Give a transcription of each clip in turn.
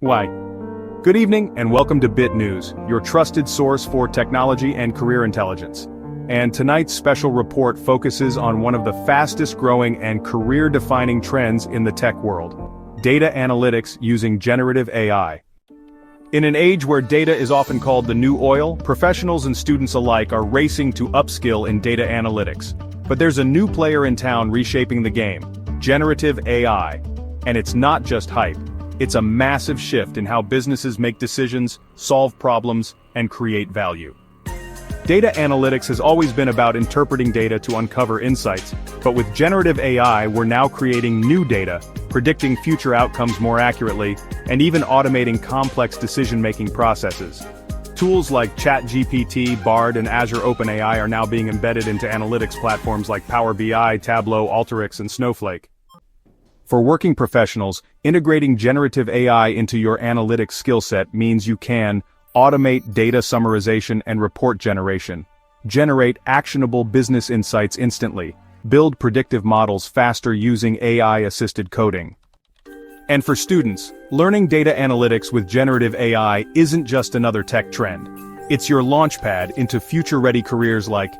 Why? Good evening and welcome to Bit News, your trusted source for technology and career intelligence. And tonight's special report focuses on one of the fastest growing and career-defining trends in the tech world: data analytics using generative AI. In an age where data is often called the new oil, professionals and students alike are racing to upskill in data analytics. But there's a new player in town reshaping the game: generative AI. And it's not just hype. It's a massive shift in how businesses make decisions, solve problems, and create value. Data analytics has always been about interpreting data to uncover insights, but with generative AI we're now creating new data, predicting future outcomes more accurately, and even automating complex decision-making processes. Tools like ChatGPT, Bard, and Azure OpenAI are now being embedded into analytics platforms like Power BI, Tableau, Alteryx, and Snowflake. For working professionals, integrating generative AI into your analytics skill set means you can automate data summarization and report generation, generate actionable business insights instantly, build predictive models faster using AI-assisted coding. And for students, learning data analytics with generative AI isn't just another tech trend. It's your launchpad into future-ready careers like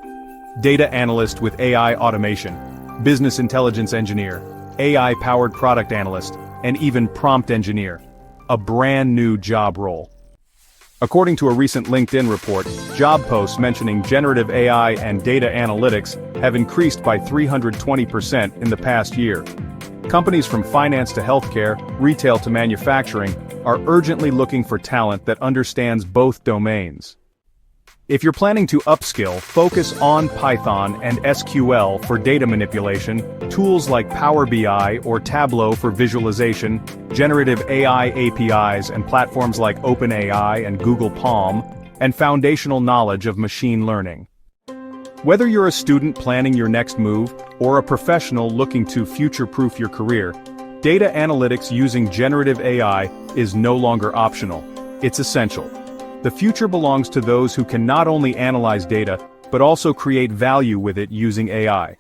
data analyst with AI automation, business intelligence engineer, AI-powered product analyst, and even prompt engineer. A brand new job role. According to a recent LinkedIn report, job posts mentioning generative AI and data analytics have increased by 320% in the past year. Companies from finance to healthcare, retail to manufacturing, are urgently looking for talent that understands both domains. If you're planning to upskill, focus on Python and SQL for data manipulation, tools like Power BI or Tableau for visualization, generative AI APIs and platforms like OpenAI and Google Palm, and foundational knowledge of machine learning. Whether you're a student planning your next move, or a professional looking to future-proof your career, data analytics using generative AI is no longer optional. It's essential. The future belongs to those who can not only analyze data, but also create value with it using AI.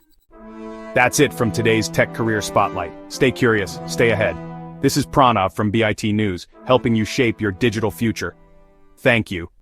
That's it from today's Tech Career Spotlight. Stay curious, stay ahead. This is Pranav from BIT News, helping you shape your digital future. Thank you.